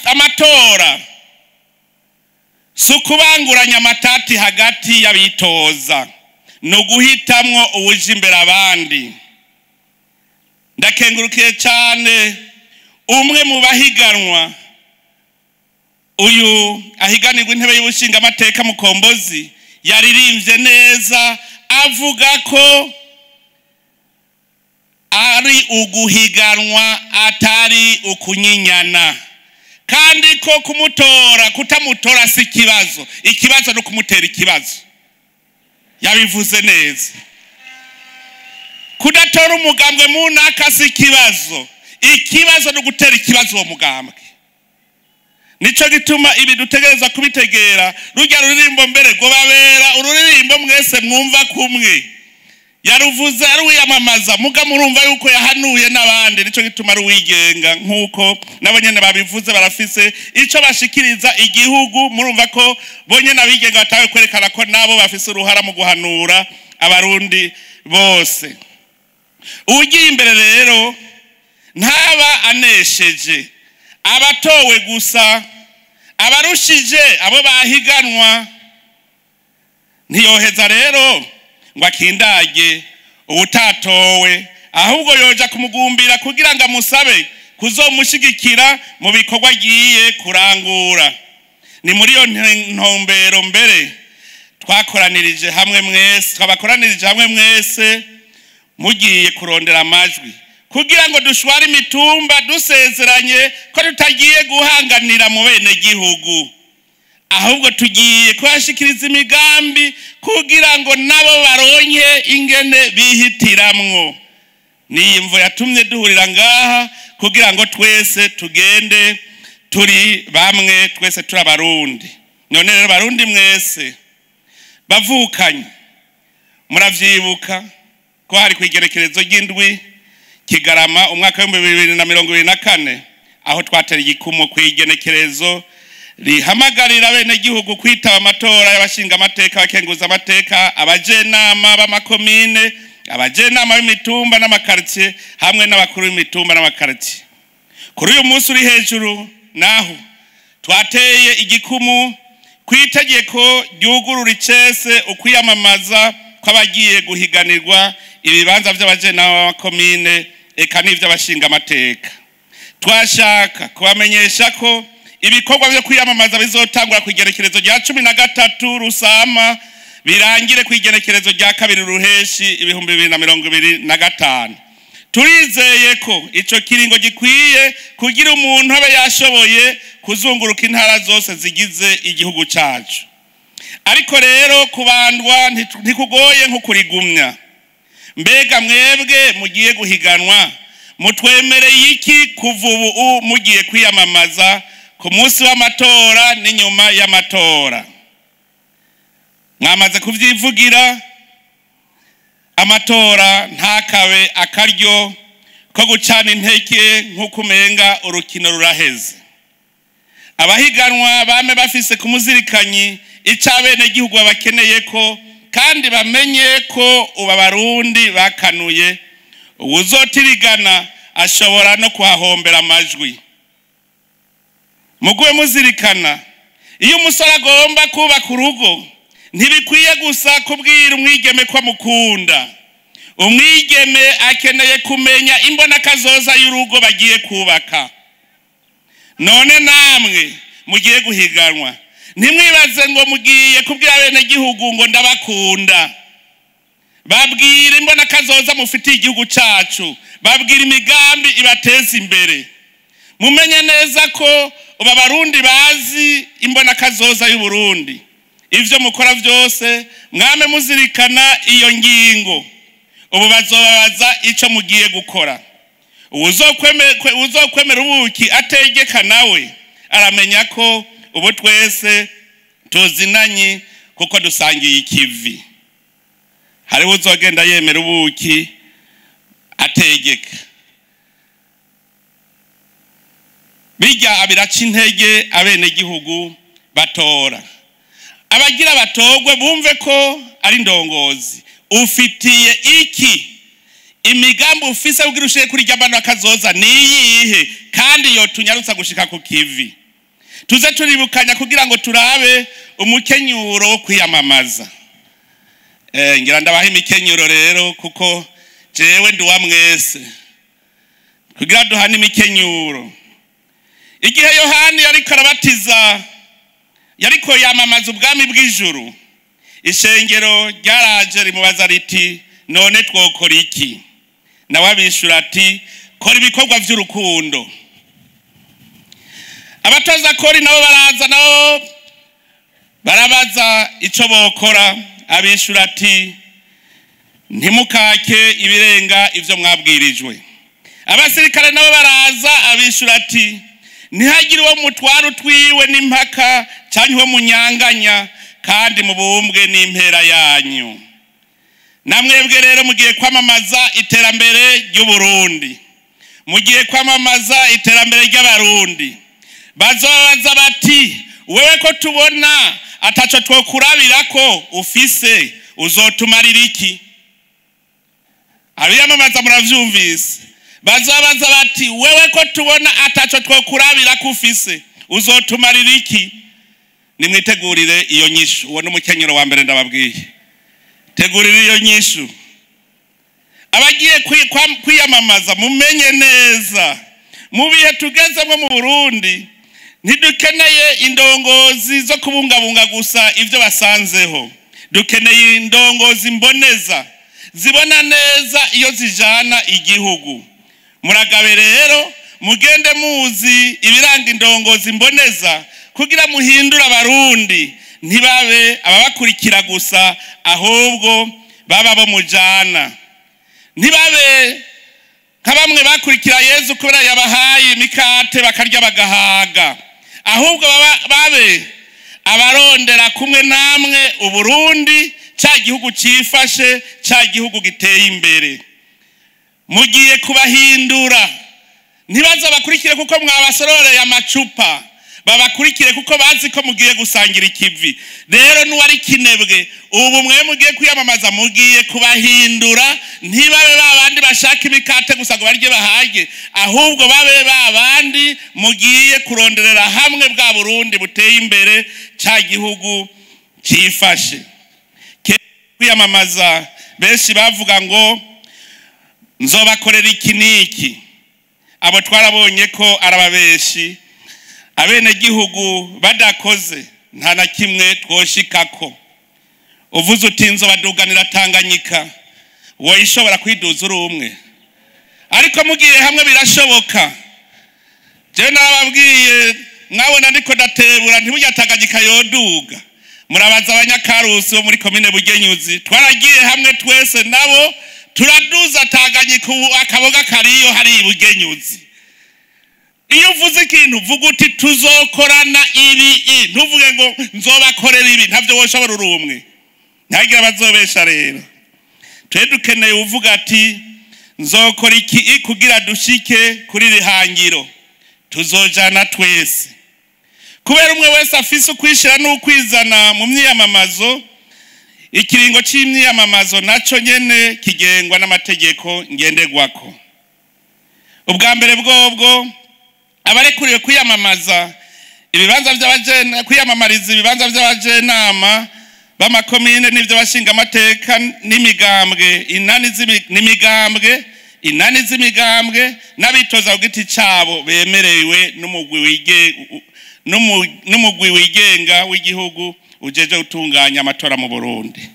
Speaker 1: amatora sukubanguranya amatati hagati y'abitoza, no guhitamwo uwuje imbere abandi. Ndakengurukiye cyane umwe mu bahiganwa, uyu ahiganirwa intebe y'ubushinga amateka Mukombozi, yaririmbye neza avuga ko ari uguhiganwa atari ukunyinyana, kandi ko kutamutora si ikibazo, ikibazo no kumutera ikibazo. Yabivuze neza. Kudatora umugambwe munaka si ikibazo, ikibazo no gutera ikibazo uwo mugambwe. Nico gituma ibi dutegereza kubitegera. Rujya ruririmbo mbere go babera ururirimbo mwese mwumva kumwe. Yaruvuze aruyamamaza muga murumva yuko yahanuye n'abandi. Nico gituma ruwigenga nkuko nabonyene babivuze, barafise ico bashikiriza igihugu. Murumva ko bonye nabigenga batawe kwerekana ko nabo bafise uruhara mu guhanura abarundi bose. Ugiye imbere rero ntaba anesheje abatowe gusa, abarushije abo bahiganwa ntiyoheza rero ngo akindage ubutatowe, ahubwo yoja kumugumbira kugira ngo amusabe kuzomushigikira mu bikorwa agiye kurangura. Ni muri iyo ntumbero mbere twabakoranirije hamwe mwese mugiye kurondera amajwi kugira ngo dushware imitumba dusezeranye ko tutagiye guhanganira mu bene gihugu, ahubwo tugiye kubashikiriza imigambi kugira ngo nabo baronke ingene bihitiramwo. Ni imvo yatumye duhurira ngaha kugira ngo twese tugende turi bamwe, twese turi abarundi. None rero barundi mwese bavukanye, muravyibuka ko hari kwigerekerezo ry'indwi Kigarama umwaka wa 2024 aho twatera igikumo kwigenekerezo rihamagarira bene gihugu kwitaba amatora y'abashinga amateka, abakenguza amateka, abajenama b'amakomine, abajenama b'imitumba n'amakartie hamwe n'abakuru b'imitumba n'amakartie. Kuri uyu munsi uri hejuru naho twateye igikumu kwitegeko ryugurura icese ukwiyamamaza kw'abagiye guhiganirwa ibibanza by'abajenama b'amakomine eka n'ivy'abashinga amateka. Twashaka kubamenyesha ko ibikorwa byo kwiyamamaza bizotangura ku igenekerezo rya 13 Rusama birangire ku igenekerezo rya 2 Ruheshi 2025. Turizeye ko ico kiringo gikwiye kugira umuntu abe yashoboye kuzunguruka intara zose zigize igihugu cacu. Ariko rero kubandwa ntikugoye nko kurigumya. Mbega mwebwe mugiye guhiganwa mutwemereye iki kuva ubu mugiye kwiyamamaza ku munsi w'amatora n'inyuma y'amatora? Mwamaze kuvyivugira, amatora ntakabe akaryo ko gucana inteke nk'uko umenga urukino ruraheze. Abahiganwa bame bafise kumuzirikanyi icabene gihugu bakeneye ko, kandi bamenye ko uba barundi bakanuye uzotirigana ashobora no kuhahombera amajwi. Mugwe muzirikana, iyo umusore agomba kubaka urugo ntibikwiye gusa kubwira umwigeme ko mukunda. Umwigeme akeneye kumenya imbona kazoza y'urugo bagiye kubaka. None namwe mugiye guhiganwa ntimwibaze ngo mugiye kubwira bene gihugu ngo ndabakunda. Babwira imbona kazoza mufitiye igihugu cacu, babwira imigambi ibateza imbere. Mumenye neza ko uba barundi bazi imbona kazoza y'u Burundi. Ivyo mukora vyose mwame muzirikana iyo ngingo. Ubu bazobabaza ico mugiye gukora. Uzokwemera ubuki ategeka nawe aramenya ko ubu twese tuzinanye kuko dusangiye ikivi. Hariho uzogenda yemera ubuki ategeka, bijya abiraca intege abene gihugu batora. Abagira batogwe bumve ko ari ndongozi. Ufitiye iki imigambi ufise kugira ushike kuri ry'abantu akazoza niyihe kandi yo tunyarutsa gushika ku kivi. Tuze turibukanya kugira ngo turabe umukenyuro wo kwiyamamaza. Ngira ndabaha imikenyuro rero kuko jewe ndi wa mwese kugira duhana imikenyuro. Igihe Yohani yariko arabatiza yariko yamamaza ubwami bw'ijuru, ishengero ryaraje rimubaza riti none twokora iki? Nawe abishura ati kora ibikorwa by'urukundo. Abatoza kori nabo baraza nabo barabaza ico bokora, abishura ati ntimukake ibirenga ivyo mwabwirijwe. Abasirikare nabo baraza, abishura ati ntihagire uwo mutwara utwiwe n'impaka canke uwo munyanganya kandi mubumbwe n'impera yanyu. Namwebwe rero mugiye kwamamaza iterambere ry'Uburundi, mugiye kwamamaza iterambere ry'abarundi. Bazobaza bati wewe ko tubona ataco twokurabirako ufise uzotumarira iki? Abiyamamaza muravyumvise. Bazobaza bati wewe ko tubona ataco twokurabirako ufise uzotumarira iki? Nimwitegurire iyo nyishu. Uwo n'umukenyero wa mbere ndababwiye. Tegurire iyo nyishu. Abagiye kwiyamamaza mumenye neza mu bihe tugezemo mu Burundi ntidukeneye indongozi zo kubungabunga gusa ivyo basanzeho. Dukeneye indongozi mboneza zibona neza iyo zijana igihugu. Muragabe rero mugende muzi ibiranga indongozi mboneza kugira muhindura abarundi ntibabe ababakurikira gusa ahubwo baba bo mujana. Ntibabe nk'abamwe bakurikira Yezu kubera yabahaye imikate bakarya bagahaga, ahubwo babe abarondera kumwe namwe Uburundi ca gihugu cifashe, ca gihugu giteye imbere. Mugiye kubahindura, ntibaza bakurikire kuko mwabasororeye amacupa, babakurikire kuko bazi ko mugiye gusangira ikivi. Rero nuwari kinebwe ubu mwe mugiye kwiyamamaza mugiye kubahindura, ntibabe babandi bashaka imikate gusa ngo barye bahage, ahubwo babe babandi mugiye kuronderera hamwe bwa Burundi buteye imbere, ca gihugu cifashe. Kwiyamamaza benshi bavuga ngo nzobakorera iki niki. Abo twarabonye ko arababeshi. Abene gihugu badakoze nta na kimwe twoshikako. Uvuze uti nzobaduganira Tanganyika, wowe ishobora kwiduza uri umwe, ariko mugiye hamwe birashoboka. Je narababwiye mwabona ndiko datebura ntiburya Tanganyika yoduga. Murabaza abanyakarusi bo muri komine Bugenyuzi, twaragiye hamwe twese nabo turaduza Tanganyika, akaboga kariyo hari Bugenyuzi. Iyo uvuze ikintu uvuga uti tuzokorana ibi, ntuvuge ngo nzobakorera ibi, ntavyo woshobora uri umwe. Ntagira bazobesha rero. Twe dukeneye uvuga ati nzokora iki kugira dushike kuri rihangiro. Tuzojana twese. Kubera umwe wese afise ukwishira n'ukwizana mu myiyamamazo, ikiringo c'imyiyamamazo naco nyene kigengwa n'amategeko ngenderwako. Ubwa mbere bwobwo abarekuriwe kwiyamamaza ibibanza by'abajene, kwiyamamariza ibibanza by'abajenama b'amakomine n'ivyo bashinga amateka n'imigambwe inani z'imigambwe n'abitoza ku giti cabo bemerewe n'umugwi wigenga w'igihugu ujeje gutunganya amatora mu Burundi.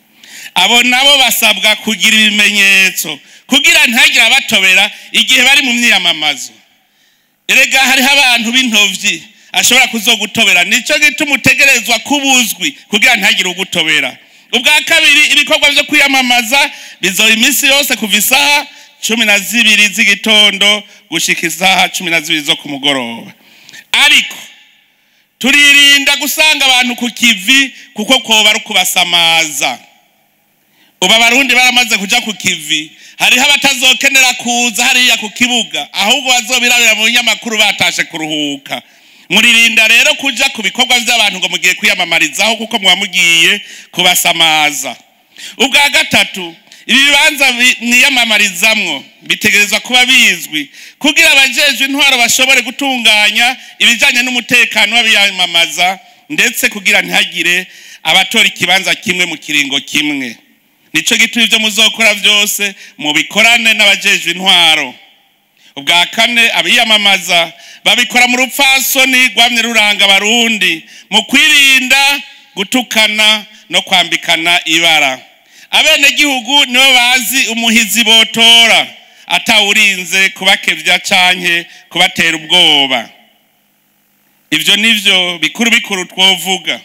Speaker 1: Abo nabo basabwa kugira ibimenyetso kugira ntagira batobera igihe bari mu myiyamamazo. Erega hariho abantu b'intovyi ashobora kuzogutobera, nico gituma utegerezwa kubuzwi kugira ntagire ugutobera. Ubwa kabiri ibikorwa byo kwiyamamaza bizoba iminsi yose kuva isaha 12 z'igitondo gushika isaha 12 zo ku mugoroba. Ariko turirinda gusanga abantu ku kivi kuko koba ari kubasamaza. Uba Barundi baramaze kuja ku kivi, hariho abatazokenera kuza hariya ku kibuga, ahubwo bazobirabira mu nyamakuru batashe kuruhuka. Muririnda rero kuja ku bikorwa by'abantu ngo mugiye kwiyamamarizaho kuko mugiye kubasamaza. Ubwa gatatu, ibibanza mwiyamamarizamwo bitegerezwa kuba bizwi kugira abajejwe intwaro bashobore gutunganya ibijanye n'umutekano w'abiyamamaza, ndetse kugira ntihagire abatora ikibanza kimwe mu kiringo kimwe. Nico gituma ivyo muzokora byose mubikorane n'abajejwe intwaro. Ubwa kane, abiyamamaza babikora mu rupfasoni rwamye ruranga Abarundi mu kwirinda gutukana no kwambikana ibara. Abene gihugu nibo bazi umuhizi botora atawurinze kubakevya canke kubatera ubwoba. Ivyo nivyo bikuru twovuga.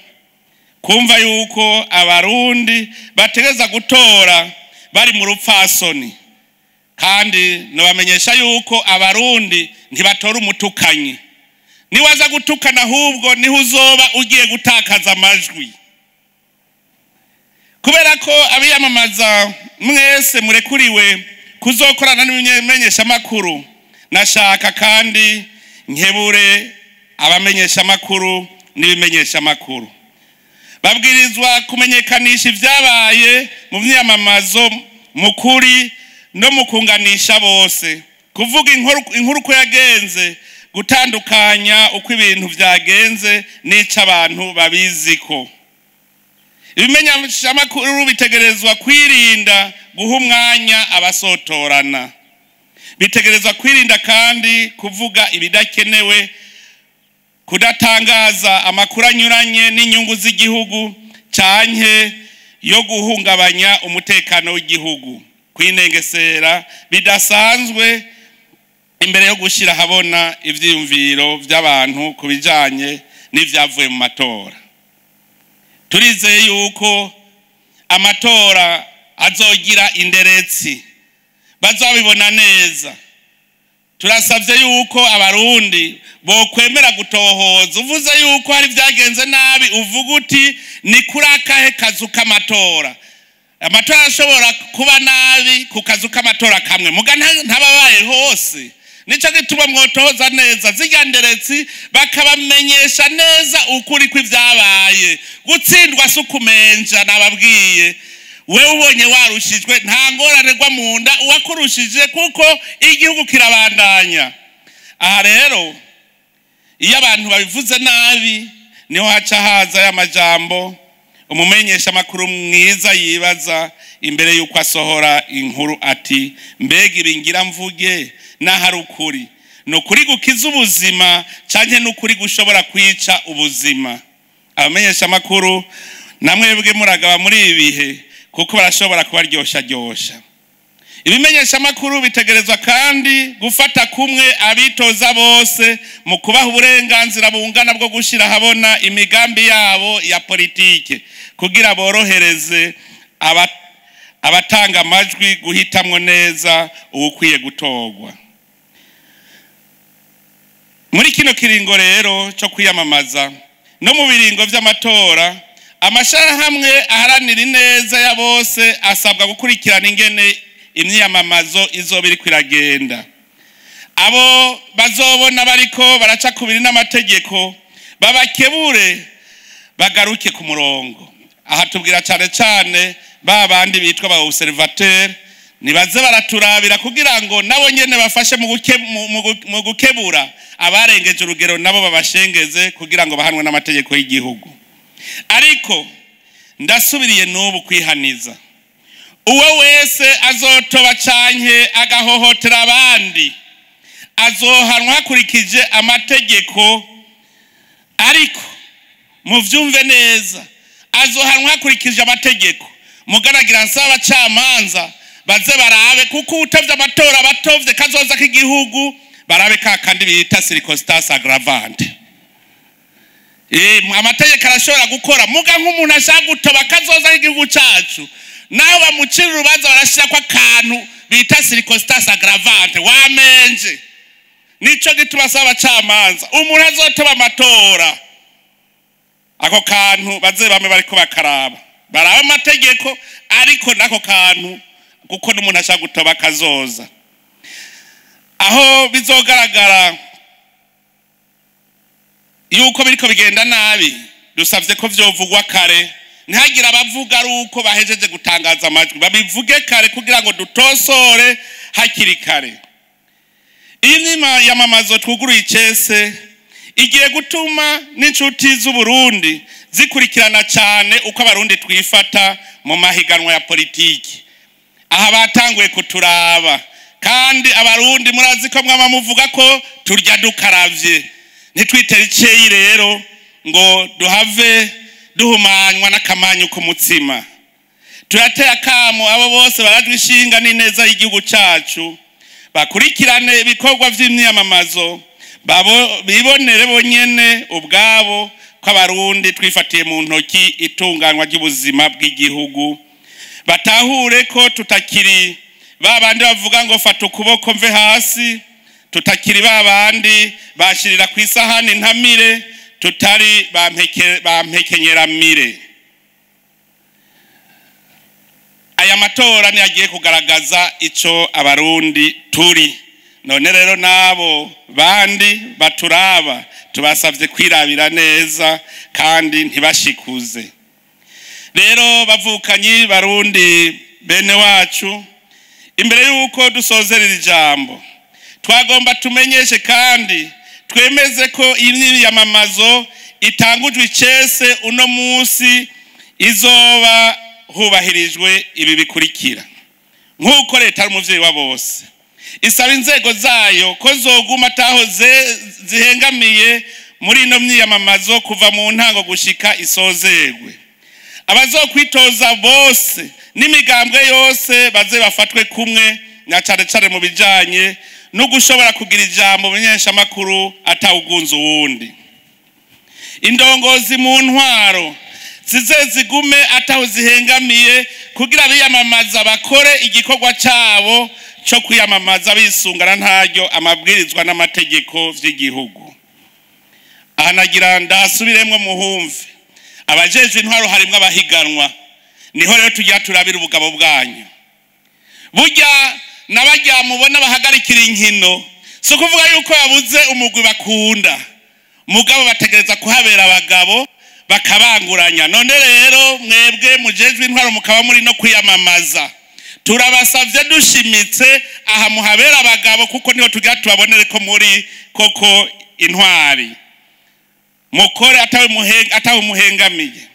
Speaker 1: Kumva yuko Abarundi bategeza gutora bari mu rupfasoni, kandi nobamenyesha yuko Abarundi ntibatora umutukanyi. Niwaza gutukana ahubwo niho uzoba ugiye gutakaza amajwi. Kubera ko abiyamamaza mwese murekuriwe kuzokorana n'ibimenyesha makuru, nashaka kandi nkebure abamenyesha makuru n'ibimenyesha makuru. Babwirizwa kumenyekanisha ivyabaye mu myamamazo mukuri no mukunganisha bose, kuvuga inkuru ko yagenze, gutandukanya uko ibintu vyagenze n'ico abantu babiziko. Ibimenyesha makuru bitegerezwa kwirinda guha umwanya abasotorana. Bitegerezwa kwirinda kandi kuvuga ibidakenewe, kudatangaza amakuru anyuranye n'inyungu z'igihugu canke yo guhungabanya umutekano w'igihugu, kwinengesera bidasanzwe imbere yo gushira habona ivyiyumviro by'abantu kubijanye n'ivyavuye mu matora. Turizeye yuko amatora azogira inderetsi, bazobibona neza. Turasavye yuko Abarundi bokwemera gutohoza. Uvuze yuko hari vyagenze nabi, uvuga uti ni kuri akahe kazu k'amatora. Amatora ashobora kuba nabi ku kazu k'amatora kamwe, muga ntababaye hose. Nico gituma mwotohoza neza zirya nderetsi, bakabamenyesha neza ukuri kw'ivyabaye. Gutsindwa sukumenja nababwiye. Wewe ubonye warushijwe nta ngorane rwa munda uwakurushije kuko igihugu kirabandanya. Aha rero iyo abantu babivuze nabi niho haca haza y'amajambo umumenyesha makuru mwiza yibaza imbere yuko asohora inkuru ati mbega ibingira mvuge nahari ukuri. No kuri gukiza ubuzima canke n'ukuri gushobora kwica ubuzima. Abamenyesha makuru namwebwe muragaba muri ibihe kuko barashobora kubaryosha. Ibimenyesha makuru bitegerezwa kandi gufata kumwe abitoza bose mu kubaha uburenganzira bungana bwo gushira habona imigambi yabo ya politike kugira borohereze abatanga amajwi guhitamwo neza ukwiye gutorwa. Muri kino kiringo rero cyo kwiyamamaza no mu biringo vy'amatora, amashirahamwe aharanira neza ya bose asabwa gukurikirana ingene imyamamazo izobiri kwiragenda. Abo bazobona bariko baraca kubiri n'amategeko babakebure bagaruke ku murongo. Aha tubwira cane babandi bitwa ba observateur nibaze baraturabira kugira ngo nabo nyene bafashe mu gukebura abarengeje urugero, nabo babashengeze kugira ngo bahanwe n'amategeko y'igihugu. Ariko ndasubiriye n'ubu kwihaniza, uwo wese azotoba canke agahohotera abandi azohanwa hakurikije amategeko. Ariko muvyumve neza, azohanwa hakurikije amategeko. Mugaragira nsaba abacamanza baze barabe kuko utavye amatora batovye kazoza k'igihugu, barabe kandi bita circonstance aggravante. Amategeko arashobora gukora, muga nk'umuntu ashaka gutoba kazoza k'igihugu cacu, naho bamucira urubanza barashira kwa kantu bita circonstance aggravante, wamenje. Nico gituma saba abacamanza umuntu azotoba amatora ako kantu baze bame bariko bakaraba baraba amategeko ariko nako kantu kuko n'umuntu ashaka gutoba kazoza aho bizogaragara yuko biriko bigenda nabi dusavye ko vyovugwa kare ntihagira abavuga ari uko bahejeje gutangaza amajwi babivuge kare kugira ngo dutosore hakiri kare. Iyi nyuma y'amamazo twuguruye icese igiye gutuma n'inshuti z'u Burundi zikurikirana cyane uko abarundi twifata mu mahiganwa ya politiki. Aha batanguye kuturaba kandi abarundi murazi ko mwama muvuga ko turya dukaravye ntitwitera iceyi rero ngo duhave duhumanywa n'akamanyu ku mutsima. Turateye akamo abo bose barajwe ishinga n'ineza y'igihugu cyacu bakurikirane ibikorwa vy'imyamamazo bibonere bonyene ubwabo ko abarundi twifatiye mu ntoki itunganwa ry'ubuzima bw'igihugu batahure ko tutakiri babandi bavuga ngo fata ukuboko mve hasi tutakiri babandi bashirira ku isahani ntamire tutari bampekenyeramire. Aya matora ni agiye kugaragaza ico abarundi turi none rero nabo bandi baturaba tubasavye kwirabira neza kandi ntibashikuze. Rero bavukanyi barundi bene wacu imbere yuko dusozerera ijambo twagomba tumenyeshe kandi twemeze ko imyiyamamazo itangujwe icese uno munsi izoba hubahirijwe ibi bikurikira. Nk'uko leta ari umuvyeyi wa bose isaba inzego zayo ko zoguma ataho zihengamiye muri ino myiyamamazo kuva mu ntango gushika isozerwe. Abazokwitoza bose n'imigambwe yose baze bafatwe kumwe na cane mu bijanye no gushobora kugira ijambo menyesha makuru atawugunza uwundi. Indongozi mu ntwaro zigume ataho zihengamiye kugira biyamamaza bakore igikorwa cabo cyo kwiyamamaza bisungana ntaryo amabwirizwa n'amategeko vy'igihugu. Ahanagira ndasubiremwe muhumve abajejwe intwaro harimwe abahiganwa niho rero tujya turabira ubugabo bwanyu. Burya nabajya mubona bahagarikira inkino so kuvuga yuko babuze umugwi bakunda mugabo bategereza kuhabera abagabo bakabanguranya. None rero mwebwe mujejwe intwaro mukaba muri no kwiyamamaza turabasavye dushimitse aha muhabera abagabo kuko niho tujya tubabonere ko muri koko intwari mukore atawe muhengamiye.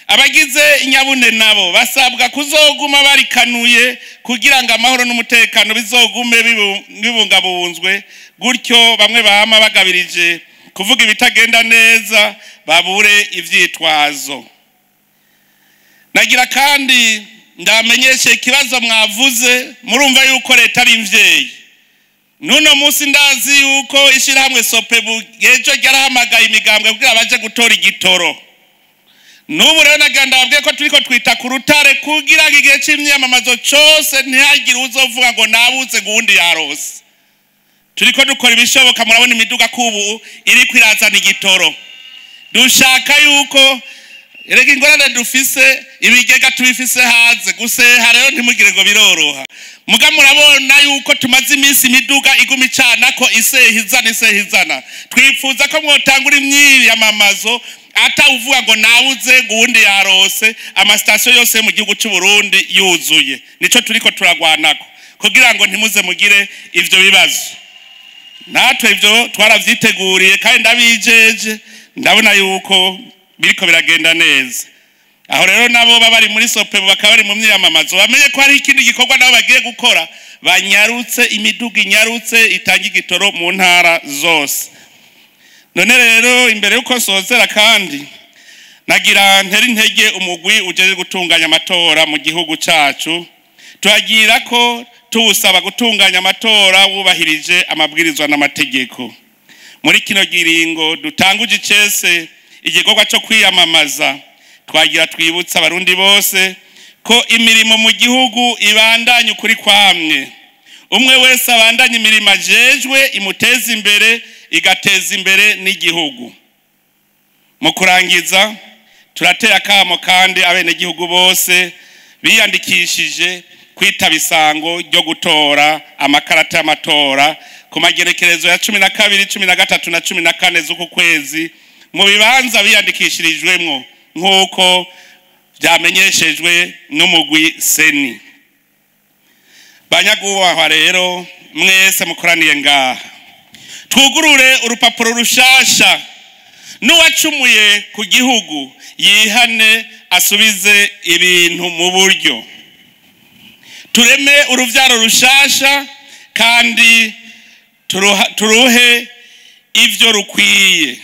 Speaker 1: Abagize inyabune nabo basabwa kuzoguma barikanuye kugira ngo amahoro n'umutekano bizogume bibungabunzwe gutyo bamwe bama bagabirije kuvuga ibitagenda neza babure ivyitwazo. Nagira kandi ndamenyeshe ikibazo mwavuze murumva yuko leta ari imvyeyi. Nuno munsi ndazi yuko ishirahamwe Sopebu ejo ryarahamagaye imigambwe kugira baje gutora igitoro. Nubu rero naganda babwiye ko turiko twita ku rutare kugira ngo igihe c'imyamamazo cose ntihagire uzovuga ngo nabuze gundi yarose. Turiko dukora ibishoboka murabona imiduga kubu iri kwirazana igitoro. Dushaka yuko erega ingorane dufise ibigega tubifise haze guseha rero ntimugire ngo biroroha. Muga murabona yuko tumaze iminsi imiduga iguma icana ko isehizana. Twifuza ko mwotangura imyiyamamazo atawuvuga ngo nabuze gundi yarose amasitasiyo yose mu gihugu cy'u Burundi yuzuye. Nico turiko turagwanako kugira ngo ntimuze mugire ivyo bibazo. Natwe ivyo twaravyiteguriye kandi ndabijeje ndabona yuko biriko biragenda neza. Aho rero nabo bari muri Sopebu bakaba bari mu myiyamamazo bamenye ko hari ikindi gikorwa nabo bagiye gukora banyarutse imiduga inyarutse itangi gitoro mu ntara zose. None rero imbere yuko sozera kandi nagira nteri intege umugwi ujeje gutunganya amatora mu gihugu cacu tuhagira ko tuwusaba gutunganya amatora wubahirije amabwirizwa n'amategeko. Muri kino giringo dutanguje icese igikorwa cyo kwiyamamaza twagira twibutsa abarundi bose ko imirimo mu gihugu ibandanye ukuri kwamye. Umwe wese abandanye imirimo ajejwe imuteza imbere igateza imbere n'igihugu. mu kurangiza turateye akamo kandi abenegihugu bose biyandikishije kwitaba isango ryo gutora amakarata y'amatora ku magerekerezo ya 12, 13 na 14 z'uku kwezi mu bibanza biyandikishirijwemwo nk'uko byamenyeshejwe n'umugwi seni. Banyagubahwa rero mwese mukoraniye ngaha, twugurure urupapuro rushasha, n'uwacumuye ku gihugu yihane asubize ibintu mu buryo. Tureme uruvyaro rushasha kandi turuhe ivyo rukwiye.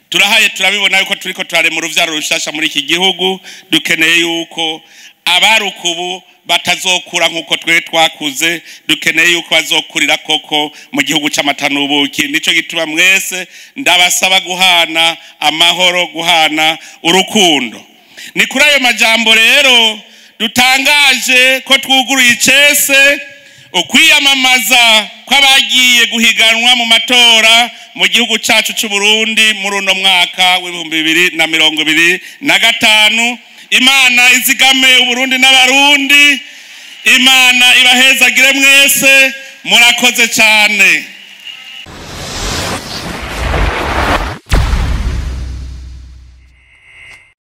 Speaker 1: Turahaye turabibona yuko turiko turarema uruvyaro rushasha muri iki gihugu. Dukeneye yuko abarukubu batazokura nkuko twe twakuze, dukeneye yuko bazokurira koko mu gihugu c'amata n'ubuki. Nico gituma mwese ndabasaba guhana amahoro, guhana urukundo. Ni kuri ayo majambo rero dutangaje ko twuguruye icese ukwiyamamaza kw'abagiye guhiganwa mu matora mu gihugu cacu c'u Burundi muri uno mwaka w'2025. Imana izigame Uburundi n'abarundi, Imana ibahezagire mwese, murakoze cyane.